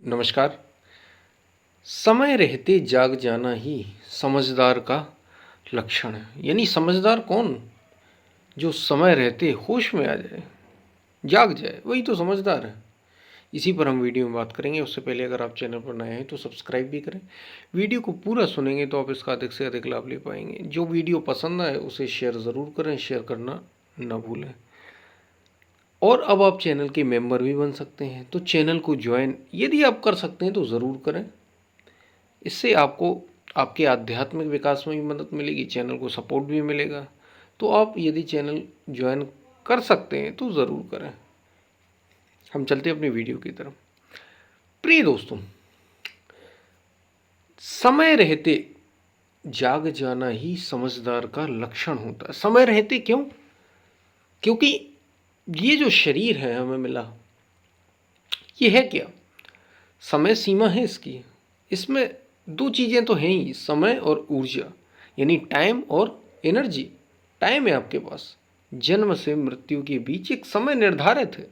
नमस्कार। समय रहते जाग जाना ही समझदार का लक्षण है। यानी समझदार कौन? जो समय रहते होश में आ जाए, जाग जाए, वही तो समझदार है। इसी पर हम वीडियो में बात करेंगे। उससे पहले अगर आप चैनल पर नए हैं तो सब्सक्राइब भी करें। वीडियो को पूरा सुनेंगे तो आप इसका अधिक से अधिक लाभ ले पाएंगे। जो वीडियो पसंद आए उसे शेयर ज़रूर करें, शेयर करना न भूलें। और अब आप चैनल के मेंबर भी बन सकते हैं, तो चैनल को ज्वाइन यदि आप कर सकते हैं तो ज़रूर करें। इससे आपको आपके आध्यात्मिक विकास में भी मदद मिलेगी, चैनल को सपोर्ट भी मिलेगा। तो आप यदि चैनल ज्वाइन कर सकते हैं तो ज़रूर करें। हम चलते हैं अपनी वीडियो की तरफ। प्रिय दोस्तों, समय रहते जाग जाना ही समझदार का लक्षण होता है। समय रहते क्यों? क्योंकि ये जो शरीर है हमें मिला, ये है क्या? समय सीमा है इसकी। इसमें दो चीज़ें तो हैं ही, समय और ऊर्जा, यानी टाइम और एनर्जी। टाइम है आपके पास, जन्म से मृत्यु के बीच एक समय निर्धारित है।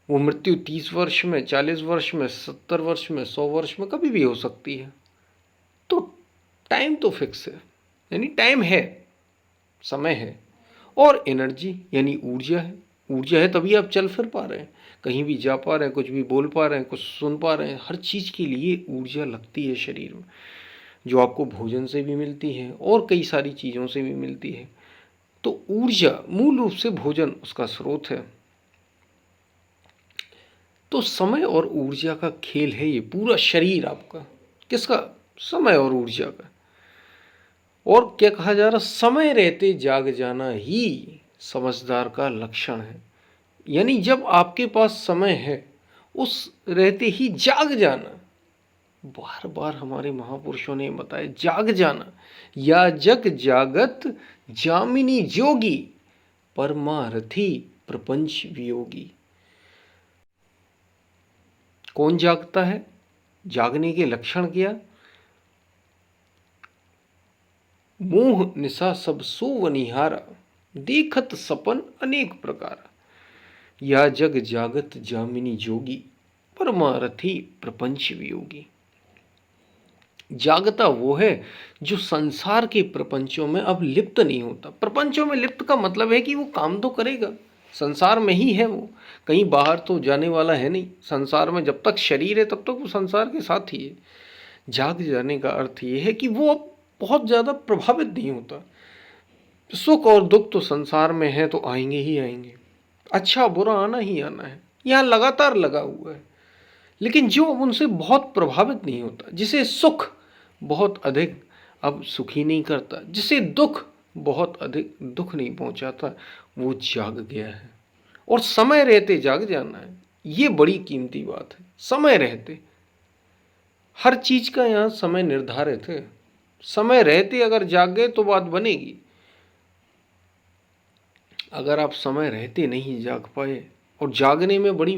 वो मृत्यु 30 वर्ष में, 40 वर्ष में, 70 वर्ष में, 100 वर्ष में कभी भी हो सकती है। तो टाइम तो फिक्स है, यानी टाइम है, समय है। और एनर्जी यानी ऊर्जा है। ऊर्जा है तभी आप चल फिर पा रहे हैं, कहीं भी जा पा रहे हैं, कुछ भी बोल पा रहे हैं, कुछ सुन पा रहे हैं। हर चीज़ के लिए ऊर्जा लगती है शरीर में, जो आपको भोजन से भी मिलती है और कई सारी चीज़ों से भी मिलती है। तो ऊर्जा मूल रूप से भोजन उसका स्रोत है। तो समय और ऊर्जा का खेल है ये पूरा शरीर आपका। किसका? समय और ऊर्जा का। और क्या कहा जा रहा? समय रहते जाग जाना ही समझदार का लक्षण है। यानी जब आपके पास समय है, उस रहते ही जाग जाना। बार बार हमारे महापुरुषों ने बताया, जाग जाना। या जग जागत जामिनी जोगी, परमारथी प्रपंच वियोगी। कौन जागता है? जागने के लक्षण क्या? मोह निशा सब सोवनिहारा, देखत सपन अनेक प्रकार। या जग जागत जामिनी जोगी, परमारथी प्रपंच वियोगी। जागता वो है जो संसार के प्रपंचों में अब लिप्त नहीं होता। प्रपंचों में लिप्त का मतलब है कि वो काम तो करेगा, संसार में ही है वो, कहीं बाहर तो जाने वाला है नहीं। संसार में जब तक शरीर है तब तक वो संसार के साथ ही है। जाग जाने का अर्थ ये है कि वो अब बहुत ज़्यादा प्रभावित नहीं होता। सुख और दुख तो संसार में है, तो आएंगे ही आएंगे, अच्छा बुरा आना ही आना है, यहाँ लगातार लगा हुआ है। लेकिन जो उनसे बहुत प्रभावित नहीं होता, जिसे सुख बहुत अधिक अब सुखी नहीं करता, जिसे दुख बहुत अधिक दुख नहीं पहुंचाता, वो जाग गया है। और समय रहते जाग जाना है, ये बड़ी कीमती बात है। समय रहते हर चीज का यहाँ समय निर्धारित है। समय रहते अगर जाग गए तो बात बनेगी। अगर आप समय रहते नहीं जाग पाए, और जागने में बड़ी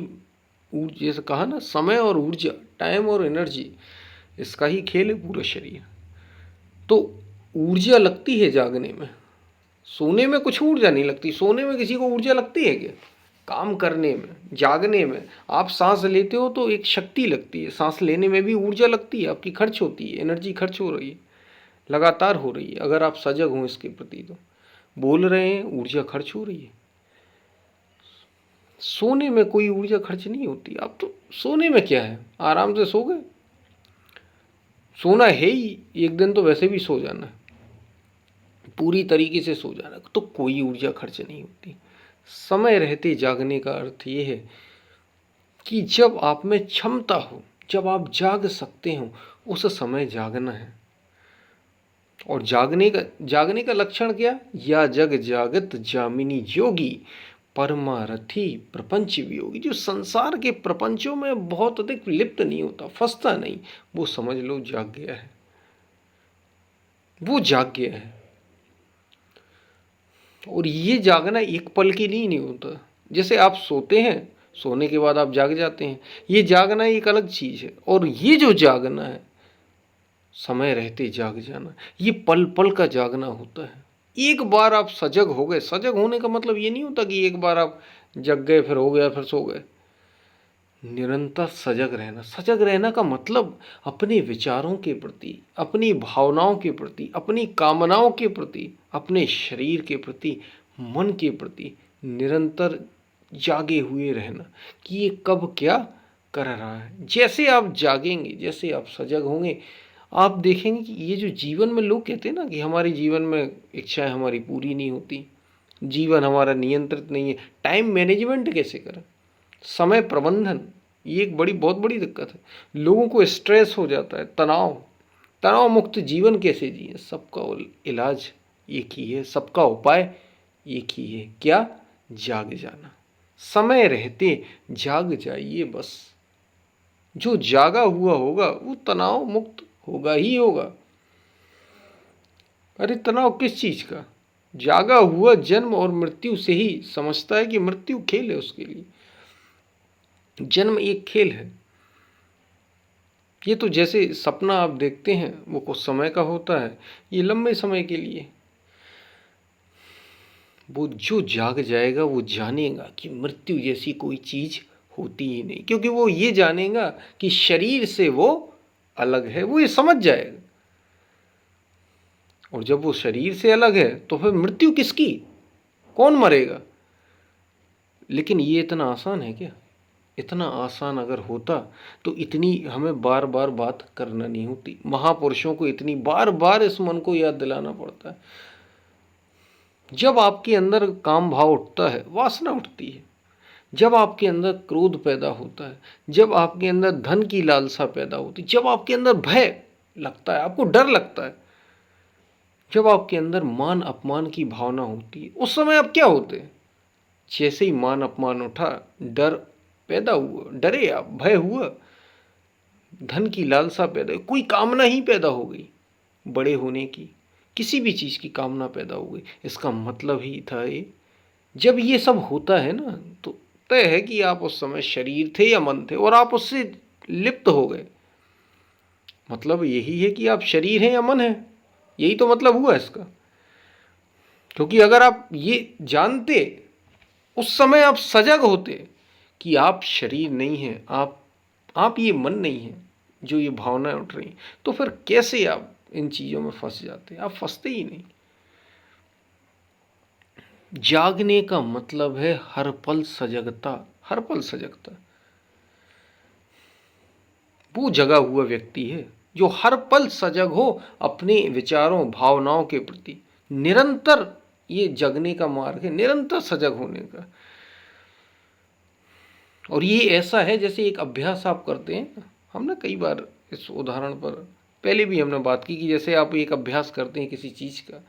जैसे कहा ना, समय और ऊर्जा, टाइम और एनर्जी, इसका ही खेल है पूरा शरीर। तो ऊर्जा लगती है जागने में, सोने में कुछ ऊर्जा नहीं लगती। सोने में किसी को ऊर्जा लगती है क्या? काम करने में, जागने में। आप सांस लेते हो तो एक शक्ति लगती है, सांस लेने में भी ऊर्जा लगती है, आपकी खर्च होती है, एनर्जी खर्च हो रही है, लगातार हो रही है। अगर आप सजग हो इसके प्रति तो बोल रहे हैं, ऊर्जा खर्च हो रही है। सोने में कोई ऊर्जा खर्च नहीं होती। आप तो सोने में क्या है, आराम से सो गए। सोना है ही, एक दिन तो वैसे भी सो जाना है, पूरी तरीके से सो जाना, तो कोई ऊर्जा खर्च नहीं होती। समय रहते जागने का अर्थ ये है कि जब आप में क्षमता हो, जब आप जाग सकते हो, उस समय जागना है। और जागने का लक्षण क्या? या जग जागत जामिनी जोगी, परमारथी प्रपंच वियोगी। जो संसार के प्रपंचों में बहुत अधिक लिप्त नहीं होता, फंसता नहीं, वो समझ लो जाग गया है, वो जाग गया है। और ये जागना एक पल के लिए नहीं होता। जैसे आप सोते हैं, सोने के बाद आप जाग जाते हैं, ये जागना एक अलग चीज़ है। और ये जो जागना है, समय रहते जाग जाना, ये पल पल का जागना होता है। एक बार आप सजग हो गए, सजग होने का मतलब ये नहीं होता कि एक बार आप जग गए फिर हो गया फिर सो गए। निरंतर सजग रहना। सजग रहना का मतलब अपने विचारों के प्रति, अपनी भावनाओं के प्रति, अपनी कामनाओं के प्रति, अपने शरीर के प्रति, मन के प्रति निरंतर जागे हुए रहना कि ये कब क्या कर रहा है। जैसे आप जागेंगे, जैसे आप सजग होंगे, आप देखेंगे कि ये जो जीवन में लोग कहते हैं ना कि हमारे जीवन में इच्छाएं हमारी पूरी नहीं होती, जीवन हमारा नियंत्रित नहीं है। टाइम मैनेजमेंट कैसे करें, समय प्रबंधन, ये एक बहुत बड़ी दिक्कत है। लोगों को स्ट्रेस हो जाता है, तनाव मुक्त जीवन कैसे जिए। सबका इलाज एक ही है, सबका उपाय एक ही है, क्या? जाग जाना। समय रहते जाग जाइए बस। जो जागा हुआ होगा वो तनाव मुक्त होगा ही होगा। अरे तनाव किस चीज का? जागा हुआ जन्म और मृत्यु से ही समझता है कि मृत्यु खेल है उसके लिए, जन्म एक खेल है। ये तो जैसे सपना आप देखते हैं वो कुछ समय का होता है, ये लंबे समय के लिए। वो जो जाग जाएगा वो जानेगा कि मृत्यु जैसी कोई चीज होती ही नहीं, क्योंकि वो ये जानेगा कि शरीर से वो अलग है, वो ये समझ जाएगा। और जब वो शरीर से अलग है तो फिर मृत्यु किसकी, कौन मरेगा? लेकिन ये इतना आसान है क्या? इतना आसान अगर होता तो इतनी हमें बार बार बात करना नहीं होती। महापुरुषों को इतनी बार बार इस मन को याद दिलाना पड़ता है। जब आपके अंदर काम भाव उठता है, वासना उठती है। जब आपके अंदर क्रोध पैदा होता है, जब आपके अंदर धन की लालसा पैदा होती है, जब आपके अंदर भय लगता है, आपको डर लगता है, जब आपके अंदर मान अपमान की भावना होती है, उस समय आप क्या होते हैं? जैसे ही मान अपमान उठा, डर पैदा हुआ, डरे आप, भय हुआ, धन की लालसा पैदा हुई, कोई कामना ही पैदा हो गई, बड़े होने की, किसी भी चीज की कामना पैदा हो गई। इसका मतलब ही था ये, जब ये सब होता है ना तो तय है कि आप उस समय शरीर थे या मन थे, और आप उससे लिप्त हो गए। मतलब यही है कि आप शरीर हैं या मन है, यही तो मतलब हुआ इसका। क्योंकि अगर आप ये जानते, उस समय आप सजग होते कि आप शरीर नहीं हैं, आप ये मन नहीं है जो ये भावनाएं उठ रही, तो फिर कैसे आप इन चीजों में फंस जाते? आप फंसते ही नहीं। जागने का मतलब है हर पल सजगता, हर पल सजगता। वो जगा हुआ व्यक्ति है जो हर पल सजग हो अपने विचारों भावनाओं के प्रति। निरंतर ये जगने का मार्ग है, निरंतर सजग होने का। और ये ऐसा है जैसे एक अभ्यास आप करते हैं। हमने कई बार इस उदाहरण पर पहले भी हमने बात की कि जैसे आप एक अभ्यास करते हैं किसी चीज का,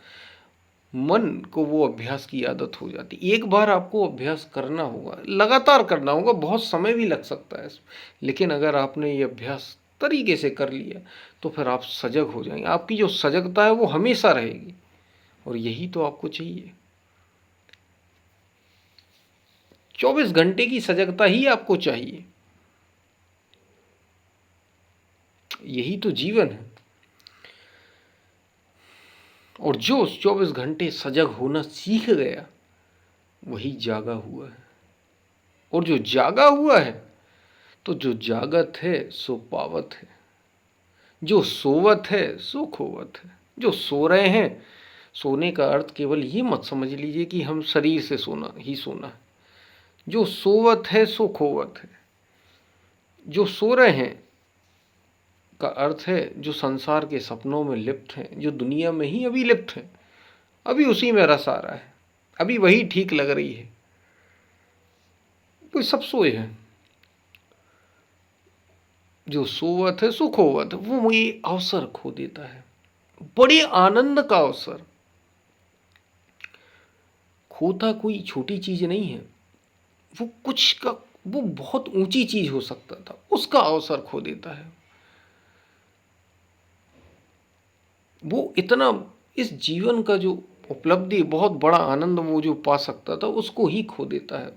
मन को वो अभ्यास की आदत हो जाती। एक बार आपको अभ्यास करना होगा, लगातार करना होगा, बहुत समय भी लग सकता है इसमें, लेकिन अगर आपने ये अभ्यास तरीके से कर लिया तो फिर आप सजग हो जाएंगे। आपकी जो सजगता है वो हमेशा रहेगी, और यही तो आपको चाहिए। 24 घंटे की सजगता ही आपको चाहिए, यही तो जीवन है। और जो 24 घंटे सजग होना सीख गया वही जागा हुआ है। और जो जागा हुआ है, तो जो जागत है सो पावत है, जो सोवत है सो खोवत है। जो सो रहे हैं, सोने का अर्थ केवल ये मत समझ लीजिए कि हम शरीर से सोना ही सोना है। जो सोवत है सो खोवत है। जो सो रहे हैं का अर्थ है जो संसार के सपनों में लिप्त हैं, जो दुनिया में ही अभी लिप्त हैं, अभी उसी में रस आ रहा है, अभी वही ठीक लग रही है, कोई सब सोए हैं। जो सोवत है सो खोवत है, वो ये अवसर खो देता है, बड़े आनंद का अवसर। खोता कोई छोटी चीज नहीं है, वो कुछ का, वो बहुत ऊंची चीज हो सकता था, उसका अवसर खो देता है। वो इतना, इस जीवन का जो उपलब्धि, बहुत बड़ा आनंद वो जो पा सकता था, उसको ही खो देता है।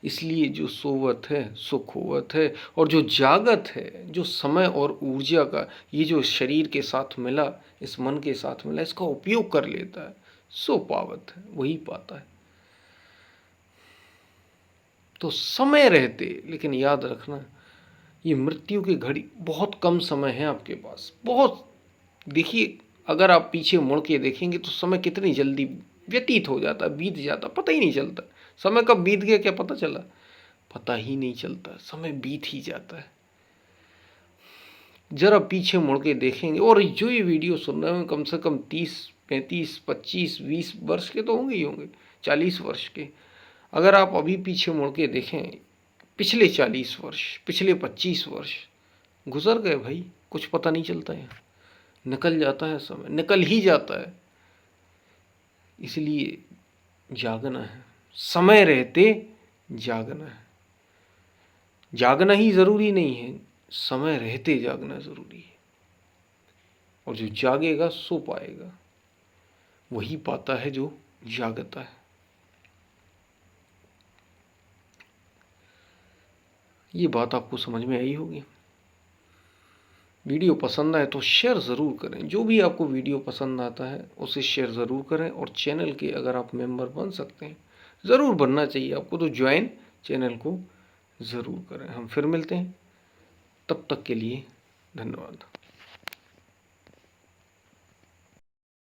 इसलिए जो सोवत है सो खोवत है। और जो जागत है, जो समय और ऊर्जा का ये जो शरीर के साथ मिला, इस मन के साथ मिला, इसका उपयोग कर लेता है, सो पावत है, वही पाता है। तो समय रहते, लेकिन याद रखना ये मृत्यु की घड़ी बहुत कम समय है आपके पास, बहुत। देखिए, अगर आप पीछे मुड़ के देखेंगे तो समय कितनी जल्दी व्यतीत हो जाता है, बीत जाता, पता ही नहीं चलता। समय कब बीत गया क्या पता चला? पता ही नहीं चलता, समय बीत ही जाता है। जरा पीछे मुड़ के देखेंगे, और जो ये वीडियो सुन रहे हैं कम से कम 30, 35, 25, 20 वर्ष के तो होंगे ही होंगे, 40 वर्ष के। अगर आप अभी पीछे मुड़ के देखें, पिछले 40 वर्ष, पिछले 25 वर्ष गुजर गए भाई, कुछ पता नहीं चलता है। निकल जाता है समय, निकल ही जाता है। इसलिए जागना है, समय रहते जागना है। जागना ही जरूरी नहीं है, समय रहते जागना जरूरी है। और जो जागेगा सो पाएगा, वही पाता है जो जागता है। ये बात आपको समझ में आई होगी। वीडियो पसंद आए तो शेयर ज़रूर करें। जो भी आपको वीडियो पसंद आता है उसे शेयर ज़रूर करें। और चैनल के अगर आप मेंबर बन सकते हैं, ज़रूर बनना चाहिए आपको, तो ज्वाइन चैनल को ज़रूर करें। हम फिर मिलते हैं, तब तक के लिए धन्यवाद।